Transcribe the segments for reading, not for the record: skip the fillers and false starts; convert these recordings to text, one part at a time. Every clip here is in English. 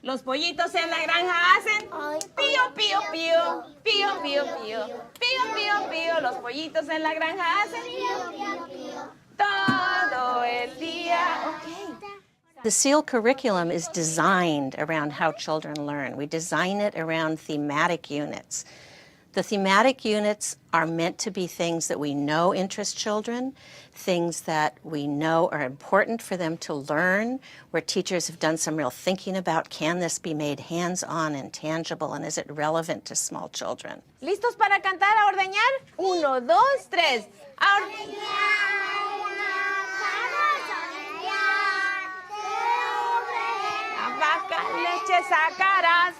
Los pollitos en la granja hacen pío, pío, pío, pío, pío, pío, pío, pío, pío. Los pollitos en la granja hacen todo el día. Okay. The SEAL curriculum is designed around how children learn. We design it around thematic units. The thematic units are meant to be things that we know interest children, things that we know are important for them to learn, where teachers have done some real thinking about, can this be made hands-on and tangible, and is it relevant to small children? ¿Listos para cantar a ordeñar? 1, 2, 3. A ordeñar. Leche sacarás.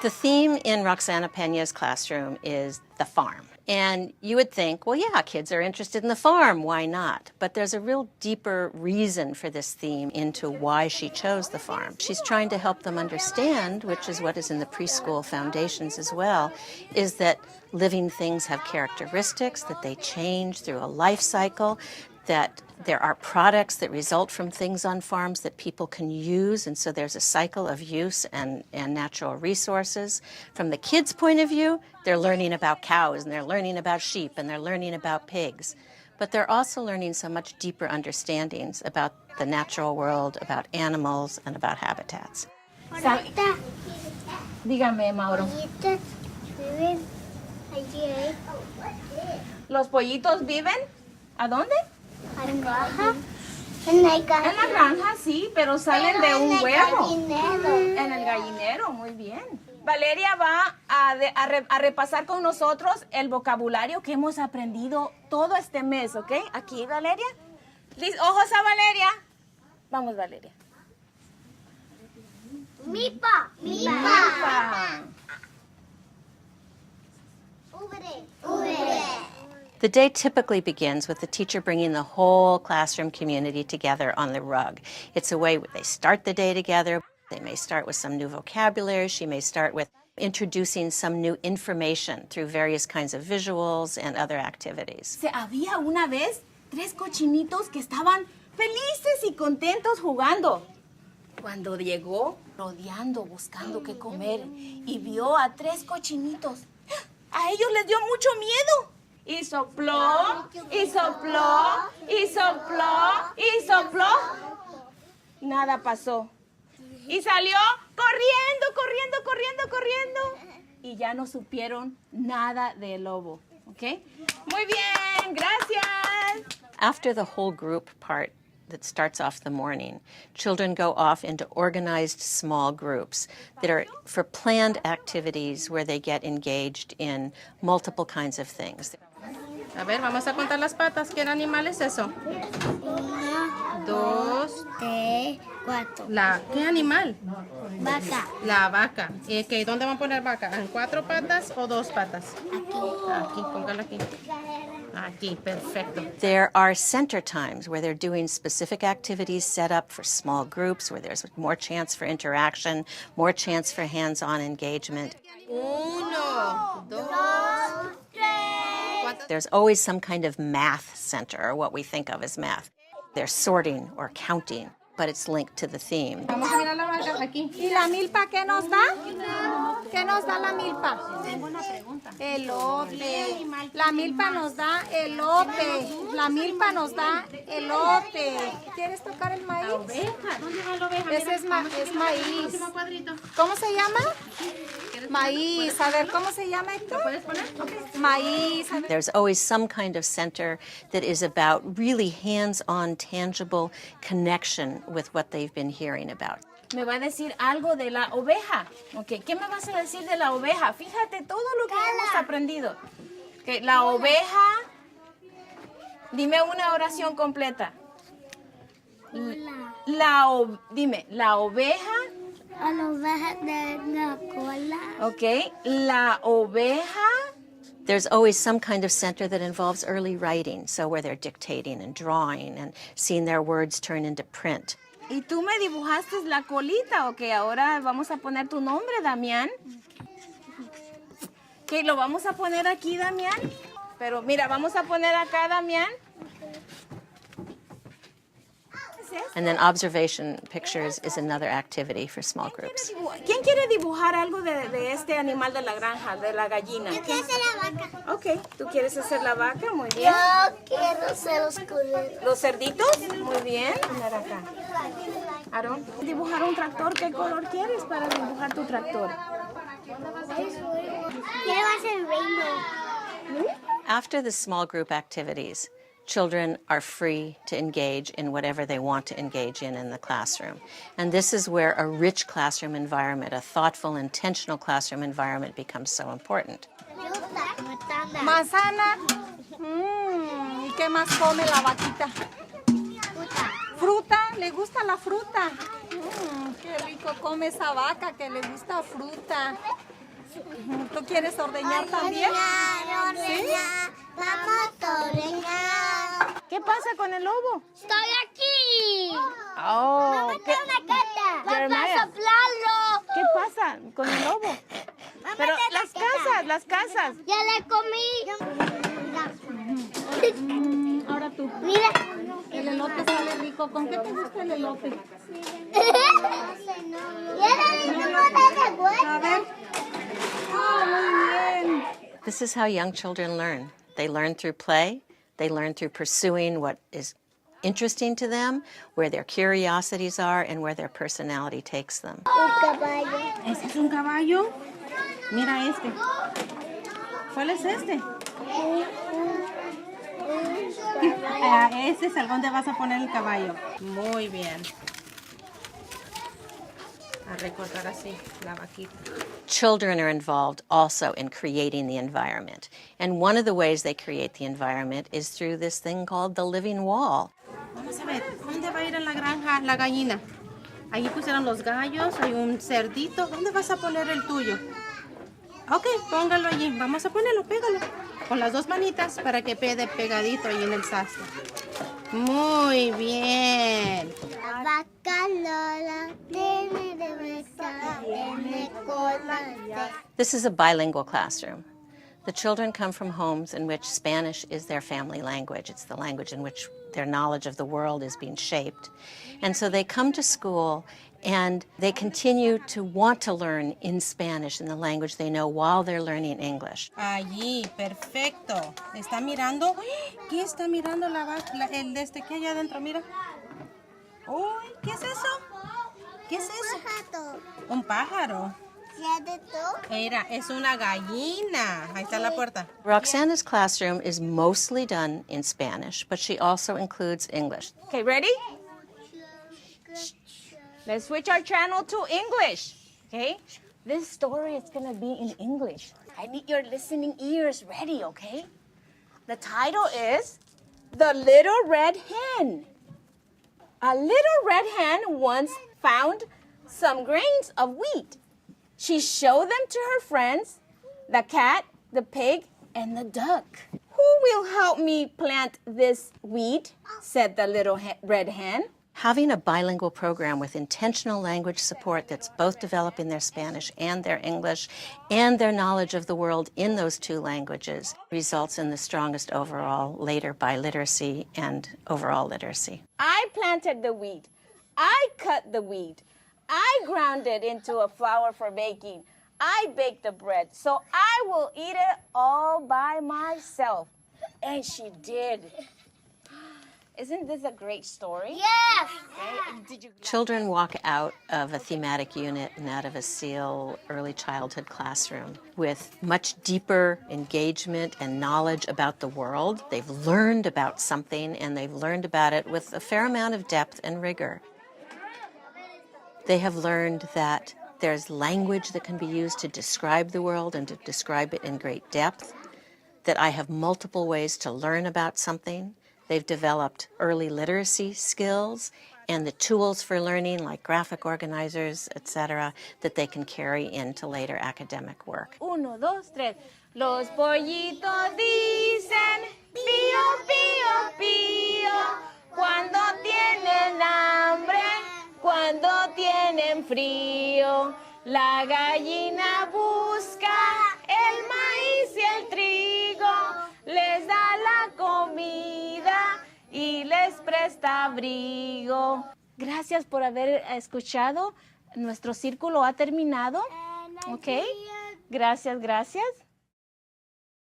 The theme in Roxana Peña's classroom is the farm. And you would think, well, yeah, kids are interested in the farm, why not? But there's a real deeper reason for this theme into why she chose the farm. She's trying to help them understand, which is what is in the preschool foundations as well, is that living things have characteristics, that they change through a life cycle, that there are products that result from things on farms that people can use, and so there's a cycle of use and natural resources. From the kids' point of view, they're learning about cows, and they're learning about sheep, and they're learning about pigs. But they're also learning so much deeper understandings about the natural world, about animals, and about habitats. Dígame, Mauro. ¿Los pollitos viven? ¿A dónde? ¿En la granja? En la granja, sí, pero salen de un huevo. Gallinero. En el gallinero, muy bien. Valeria va a repasar con nosotros el vocabulario que hemos aprendido todo este mes, ¿ok? Aquí, Valeria. Ojos a Valeria. Vamos, Valeria. Mipa. Mipa. The day typically begins with the teacher bringing the whole classroom community together on the rug. It's a way they start the day together. They may start with some new vocabulary. She may start with introducing some new information through various kinds of visuals and other activities. Había una vez 3 cochinitos que estaban felices y contentos jugando. Cuando llegó, rodeando, buscando qué comer, y vio a 3 cochinitos. A ellos les dio mucho miedo. Y sopló, y sopló, y sopló, y sopló. Nada pasó. Y salió corriendo, corriendo, corriendo, corriendo. Y ya no supieron nada del lobo. ¿Ok? Muy bien, gracias. After the whole group part that starts off the morning, children go off into organized small groups that are for planned activities where they get engaged in multiple kinds of things. A ver, vamos a contar las patas. ¿Qué animal es eso? 1, 2, 3, 4. ¿Qué animal? Vaca. La vaca. ¿Dónde van a poner vaca? ¿En 4 patas o 2 patas? Aquí, póngala aquí. Aquí, perfecto. There are center times where they're doing specific activities set up for small groups, where there's more chance for interaction, more chance for hands-on engagement. 1, 2, 3. There's always some kind of math center, or what we think of as math. They're sorting or counting, but it's linked to the theme. Vamos a mirar la vaca aquí. ¿Y la milpa qué nos da? ¿Qué nos da la milpa? Tengo una pregunta. Elote. La milpa nos da elote. La milpa nos da elote. ¿Quieres tocar el maíz? La oveja. ¿Dónde va la oveja? Ese es maíz. Último cuadrito. ¿Cómo se llama? Maíz. A ver, ¿cómo se llama esto? ¿Puedes poner? Maíz. There's always some kind of center that is about really hands-on, tangible connection with what they've been hearing about. Me va a decir algo de la oveja. Okay. ¿Qué me vas a decir de la oveja? Fíjate todo lo que hemos aprendido. Okay. La oveja. Dime una oración completa. Dime, la oveja. A la oveja de la cola. Ok, la oveja. There's always some kind of center that involves early writing, so where they're dictating and drawing and seeing their words turn into print. Y tú me dibujaste la colita, ok, ahora vamos a poner tu nombre, Damián. Ok, lo vamos a poner aquí, Damián. Pero mira, vamos a poner acá, Damián. And then observation pictures is another activity for small groups. ¿Quién quiere dibujar algo de este animal de la granja, de la gallina? Yo quiero ser la vaca. Ok, ¿tú quieres hacer la vaca? Muy bien. Yo quiero ser los corderos. ¿Los cerditos? Muy bien. Poner acá. Aaron, dibujar un tractor. ¿Qué color quieres para dibujar tu tractor? Quiero hacer rainbow. After the small group activities, children are free to engage in whatever they want to engage in the classroom. And this is where a rich classroom environment, a thoughtful, intentional classroom environment becomes so important. Manzana. ¿Y qué más come la vaquita? Fruta. ¿Le gusta la fruta? Qué rico come esa vaca que le gusta fruta. ¿Tú quieres ordeñar también? Ordeñar, vamos a ordeñar. ¿Qué pasa con el lobo? Estoy aquí. Oh, Mamá, ¿qué, una carta. Vamos Jeremiah. a soplarlo. ¿Qué pasa con el lobo? Pero las casas. Ya le comí. Ahora tú. Mira. El elote sale rico. ¿Con qué te gusta el elote? A ver. Muy bien. This is how young children learn. They learn through play. They learn through pursuing what is interesting to them, where their curiosities are, and where their personality takes them. Un caballo. ¿Ese es un caballo? Mira este. ¿Cuál es este? Ese es el donde vas a poner el caballo. Muy bien. A recortar así la vaquita. Children are involved also in creating the environment. And one of the ways they create the environment is through this thing called the living wall. Vamos a ver, ¿dónde va a ir en la granja la gallina? Ahí pusieron los gallos, hay un cerdito. ¿Dónde vas a poner el tuyo? Ok, póngalo allí. Vamos a ponerlo, pégalo. Con las dos manitas para que quede pegadito ahí en el sastre. Muy bien. La vaca Lola tiene de mesa, tiene cola. This is a bilingual classroom. The children come from homes in which Spanish is their family language. It's the language in which their knowledge of the world is being shaped. And so they come to school and they continue to want to learn in Spanish, in the language they know, while they're learning English. Allí, perfecto. ¿Está mirando? ¿Qué está mirando la vaca? El de este que hay adentro, mira. Uy, ¿qué es eso? ¿Qué es eso? Pájaro. Un pájaro. ¿Ya de todo? Mira, es una gallina. Ahí está la puerta. Roxana's classroom is mostly done in Spanish, but she also includes English. Okay, ready? Let's switch our channel to English. Okay? This story is going to be in English. I need your listening ears ready, okay? The title is The Little Red Hen. A little red hen once found some grains of wheat. She showed them to her friends, the cat, the pig, and the duck. Who will help me plant this wheat? Said the little red hen. Having a bilingual program with intentional language support that's both developing their Spanish and their English and their knowledge of the world in those two languages results in the strongest overall later biliteracy and overall literacy. I planted the wheat. I cut the wheat. I ground it into a flour for baking. I baked the bread, so I will eat it all by myself. And she did. Isn't this a great story? Yes. Did you? Children walk out of a thematic unit and out of a SEAL early childhood classroom with much deeper engagement and knowledge about the world. They've learned about something, and they've learned about it with a fair amount of depth and rigor. They have learned that there's language that can be used to describe the world and to describe it in great depth, that I have multiple ways to learn about something. They've developed early literacy skills and the tools for learning like graphic organizers, etc., that they can carry into later academic work. 1, 2, 3. Los pollitos dicen pío, pío, pío. Cuando tienen hambre, cuando tienen frío. La gallina busca el maíz y el trigo. Les da la comida y y les presta abrigo. Gracias por haber escuchado. Nuestro círculo ha terminado. ¿Ok? Gracias, gracias.